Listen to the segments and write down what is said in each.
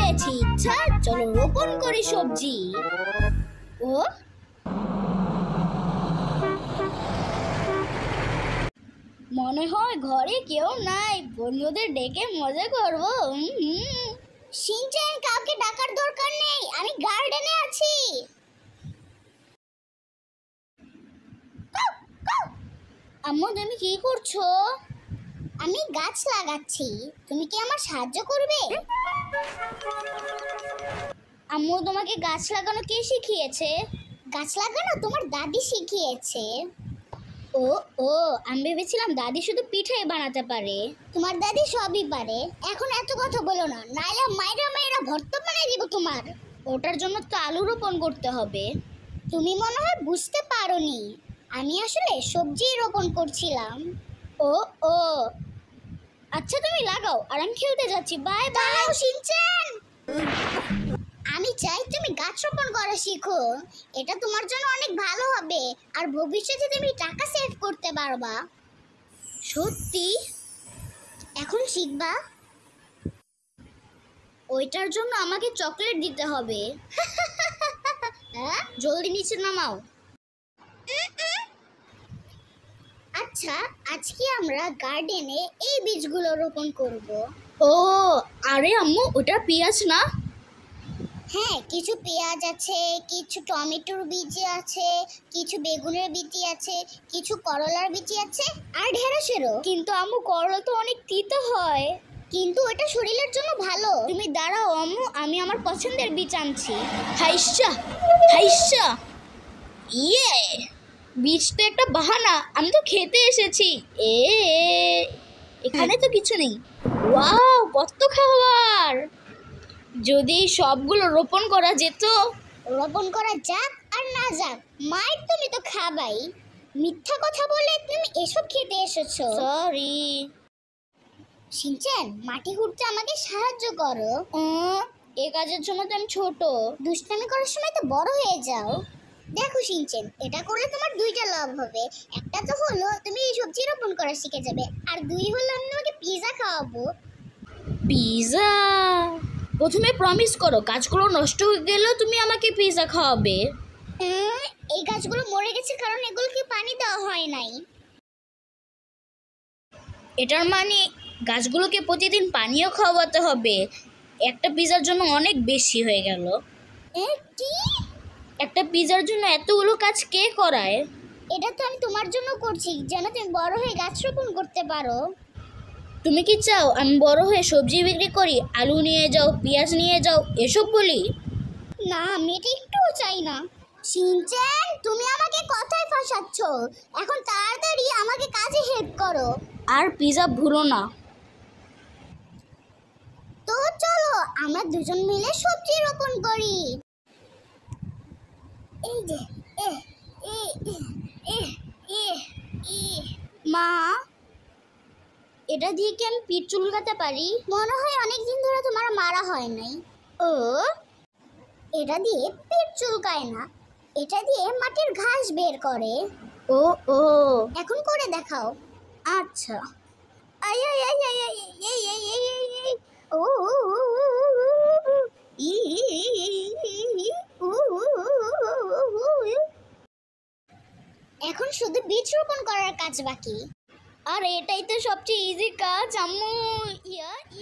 হয়েছে ইচ্ছা, চলো রোপণ করি সবজি। ও মনে হয় ঘরে কেউ নাই, বন্ধুদের ডেকে মজা করবো। শিনচান, কাউকে ডাকার দরকার নেই, আমি গার্ডেনে আছি। আম্মু তুমি কি করছো? আমি গাছ লাগাচ্ছি, তুমি কি আমার সাহায্য করবে? আম্মু তোমাকে গাছ লাগানো কে শিখিয়েছে? গাছ লাগানো তোমার দাদি শিখিয়েছে। ও ও আমি ভেবেছিলাম দাদি শুধু পিঠাই বানাতে পারে। তোমার দাদি সবই পারে। এখন এত কথা বলো না, নাইলে মাইরা মাইরা ভর্তা বানিয়ে দিব তোমার। ওটার জন্য তো আলু রোপণ করতে হবে। তুমি মনে হয় বুঝতে পারোনি, আমি আসলে সবজি রোপণ করছিলাম। ও ও আচ্ছা তুমি লাগাও, আর আমি খেলতে যাচ্ছি। Bye bye. শিনচান, আমি চাই তুমি গাছ রোপণ করা শিখো, এটা তোমার জন্য অনেক ভালো হবে, আর ভবিষ্যতে তুমি টাকা সেভ করতে পারবা। সত্যি? এখন শিখবা? ওইটার জন্য আমাকে চকলেট দিতে হবে। জলদি নিচে নামাও। আচ্ছা, আজকে আমরা গার্ডেনে এই বীজগুলো রোপণ করব। ও আরে আম্মু, ওটা পেঁয়াজ না? হ্যাঁ, কিছু পেঁয়াজ আছে, কিছু টমেটোর বীজ আছে, কিছু বেগুনের বিচি আছে, কিছু করলার বিচি আছে, আর ঢেঁড়সেরও। কিন্তু আম্মু, করলা তো অনেক তিতো হয়। কিন্তু এটা শরীরের জন্য ভালো। তুমি দাঁড়াও আম্মু, আমি আমার পছন্দের বীজ আনছি। হাইসা হাইসা, ইয়ে, বীজ তো একটা বাহানা, আমি তো খেতে এসেছি। এখানে তো কিছু নেই। ওয়াও, কত খাবার! যদি সবগুলো রোপণ করা যেত। রোপণ করা যাক আর না যাক, মায়ের তুমি তো খাবাই। মিথ্যা কথা বলে তুমি এসব খেতে এসেছো। সরি। শিনচান, মাটি খুঁড়তে আমাকে সাহায্য করো। এই কাজের জন্য তো আমি ছোট। দুষ্টামি করার সময় তো বড় হয়ে যাও। দেখো শিনচান, এটা করলে তোমার দুইটা লাভ হবে। একটা তো হলো তুমি এই সবজি রোপণ করা শিখে যাবে, আর দুই হলো আমি তোমাকে পিৎজা খাওয়াবো। পিৎজা? প্রথমে প্রমিস করো, গাছগুলো নষ্ট হয়ে গেলেও তুমি আমাকে পিৎজা খাওয়াবে। এই গাছগুলো মরে গেছে কারণ এগুলোকে পানি দেওয়া হয় নাই। এটার মানে গাছগুলোকে প্রতিদিন পানিও খাওয়াতে হবে। একটা পিৎজার জন্য অনেক বেশি হয়ে গেল। কি? একটা পিৎজার জন্য এতগুলো কাজ কে করায়? এটা তো আমি তোমার জন্য করছি, যেন তুমি বড় হয়ে গাছ রোপণ করতে পারো। তুমি কি চাও আমি বড় হয়ে সবজি বিক্রি করি, আলু নিয়ে যাও, পেঁয়াজ নিয়ে যাও, এসব বলি? না, আমি এটা একটুও চাই না। শিনচান, তুমি আমাকে কথায় ফাঁসাচ্ছ। এখন তাড়াতাড়ি আমাকে কাজে হেল্প করো। আর পিৎজা ভুলো না। তো চলো আমরা দুজন মিলে সবজি রোপণ করি। এই যে মা, এটা দিয়ে কি আমি পিঠ চুলকাতে পারি? মনে হয় অনেকদিন ধরে তোমার মারা হয় নাই। ও, এটা দিয়ে পিঠ চুলকায় না, এটা দিয়ে মাটির ঘাস বের করে। ও ও, এখন করে দেখাও। আচ্ছা। I I I I I এই এই এই এই ও এখন শুধু বীজ রোপণ করার কাজ বাকি। আর এটাই তো সবচেয়ে ইজি কাজ আম্মু।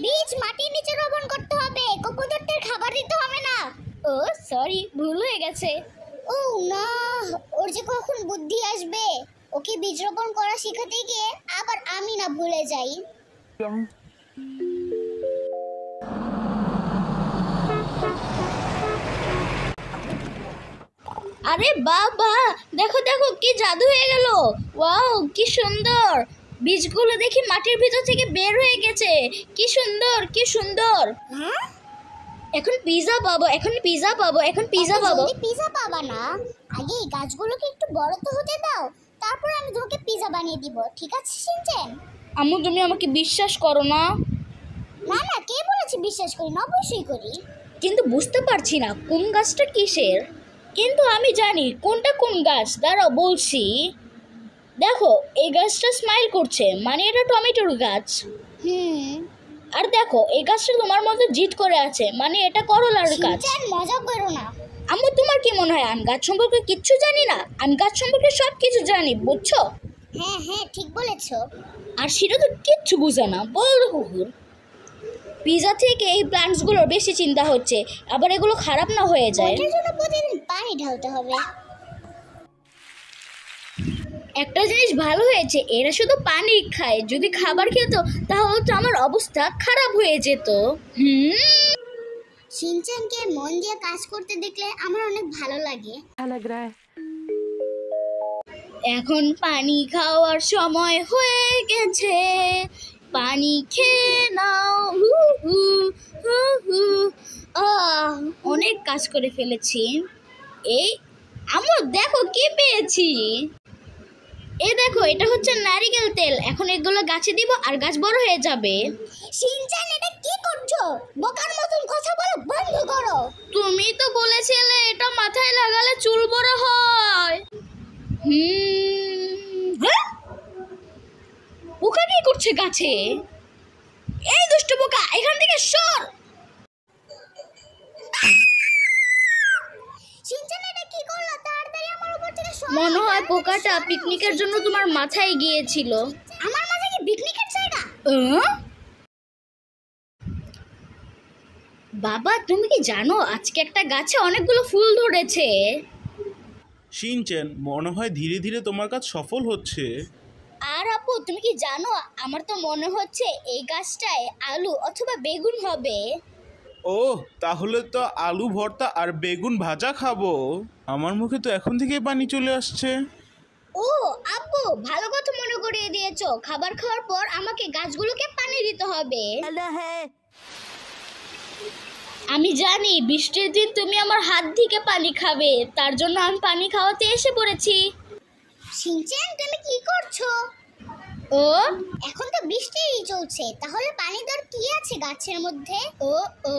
বীজ মাটির নিচে রোপণ করতে হবে, কবুতরদের খাবার দিতে হবে না। ও সরি, ভুল হয়ে গেছে। ও না, ওর যে কখন বুদ্ধি আসবে। ওকে বীজ রোপণ করা শেখাতে গিয়ে আবার আমি না ভুলে যাই। আরে বাবা, দেখো দেখো কি জাদু হয়ে গেল। ওয়াও, কি সুন্দর! বীজগুলো দেখি মাটির ভিতর থেকে বের হয়ে গেছে। কি সুন্দর, কি সুন্দর! এখন পিৎজা পাবো, এখন পিৎজা পাবো, এখন পিৎজা পাবো। পিৎজা পাবা না, আগে এই গাছগুলোকে একটু বড় তো হতে দাও, তারপর আমি তোমাকে পিৎজা বানিয়ে দিব, ঠিক আছে শিনচান? আম্মু, তুমি আমাকে বিশ্বাস করো না? না না, কে বলেছে বিশ্বাস করি না? অবশ্যই করি। কিন্তু বুঝতে পারছি না কোন গাছটা কিসের। কিন্তু আমি জানি কোনটা কোন গাছ, দাঁড়াও বলছি। দেখো, এই গাছটা স্মাইল করছে, মানে এটা টমেটোর গাছ। আর দেখো এই গাছটা তোমার মধ্যে জিত করে আছে, মানে এটা করলার গাছ। শিনচান মজা করো না। আম্মু তোমার কি মনে হয় আমি গাছ সম্পর্কে কিচ্ছু জানি না? আমি গাছ সম্পর্কে সব কিছু জানি, বুঝছো? হ্যাঁ হ্যাঁ ঠিক বলেছো। আর সেটা তো কিচ্ছু বুঝে না, বল কুকুর। পিজা থেকে এই প্ল্যান্টসগুলোর বেশি চিন্তা হচ্ছে, আবার এগুলো খারাপ না হয়ে যায়। ওটার জন্য প্রতিদিন পানি ঢালতে হবে। একটা জিনিস ভালো হয়েছে, এরা শুধু পানি খায়, যদি খাবার খেত তাহলে তো আমার অবস্থা খারাপ হয়ে যেত। শিনচানকে মন দিয়ে কাজ করতে দেখলে আমার অনেক ভালো লাগে। এখন পানি খাওয়ার সময় হয়ে গেছে, পানি খেয়ে নাও। হু হু হু হু। অনেক কাজ করে ফেলেছি। এই আমার দেখো কি পেয়েছি। এই দেখো এটা হচ্ছে নারিকেল তেল। এখন এগুলো গাছে দিব আর গাছ বড় হয়ে যাবে। শিনচান এটা কি করছো? বোকার মতন কথা বলা বন্ধ করো। তুমি তো বলেছিলে এটা মাথায় লাগালে চুল বড় হয়। হ্যাঁ? পোকা কি করছে গাছে? এই দুষ্ট পোকা, এখান থেকে সর। শিনচান এটা কি করলো? তাড়াতাড়ি আমার উপর থেকে সরো। মনে হয় পোকাটা পিকনিকের জন্য তোমার মাথায় গিয়েছিল। আমার মাথায় কি পিকনিকের জায়গা? বাবা তুমি কি জানো আজকে একটা গাছে অনেকগুলো ফুল ধরেছে? শিনচেন, মনে হয় ধীরে ধীরে তোমার কাজ সফল হচ্ছে। আর আপু তুমি কি জানো আমার তো মনে হচ্ছে এই গাছটায় আলু অথবা বেগুন হবে। ওহ, তাহলে তো আলু ভর্তা আর বেগুন ভাজা খাবো। আমার মুখে তো এখন থেকেই পানি চলে আসছে। ও আপু ভালো কথা মনে করিয়ে দিয়েছো, খাবার খাওয়ার পর আমাকে গাছগুলোকে পানি দিতে হবে। আমি জানি বৃষ্টির দিন তুমি আমার হাত থেকে পানি খাবে, তার জন্য আমি পানি খাওয়াতে এসে পড়েছি। শিনচান তুমি কি করছো? ও এখন তো বৃষ্টি চলছে, তাহলে পানি দেওয়ার কি আছে গাছের মধ্যে? ও ও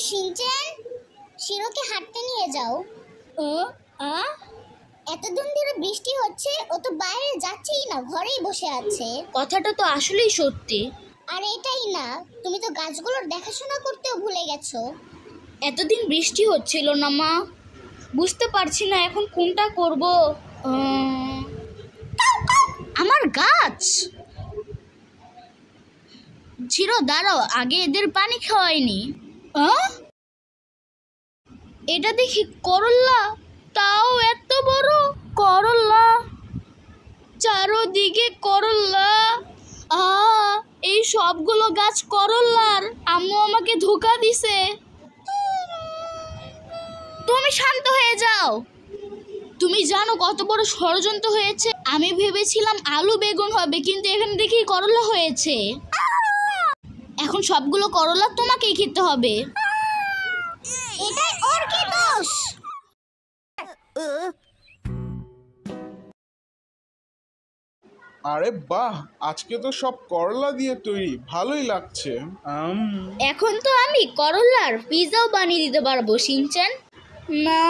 শিনচান শিরোকে হাঁটতে নিয়ে যাও। ও আ এতদিন ধরে বৃষ্টি হচ্ছে, ও তো বাইরে যাচ্ছেই না, ঘরেই বসে আছে। কথাটা তো আসলেই সত্যি। আর এটাই না, তুমি তো গাছগুলোর দেখাশোনা করতেও ভুলে গেছো। এতদিন বৃষ্টি হচ্ছিল না মা, বুঝতে পারছি না এখন কোনটা করব। আমার গাছ চিরো দাঁড়াও, আগে এদের পানি খাওয়াইনি। এটা দেখি করল্লা, তাও এত বড় করল্লা, চারোদিকে করল্লা। এই সবগুলো গাছ করল্লার। আম্মু আমাকে ধোঁকা দিছে। তুমি শান্ত হয়ে যাও। তুমি জানো কত বড় ষড়যন্ত্র হয়েছে? আমি ভেবেছিলাম আলু বেগুন হবে, কিন্তু এখানে দেখি করলা হয়েছে। এখন সবগুলো করলা তোমাকেই খেতে হবে। এটাই ওর কি দোষ? আরে বাহ, আজকে তো সব করলা দিয়ে তৈরি, ভালোই লাগছে। এখন তো আমি করলার পিজাও বানিয়ে দিতে পারবো শিনচান। না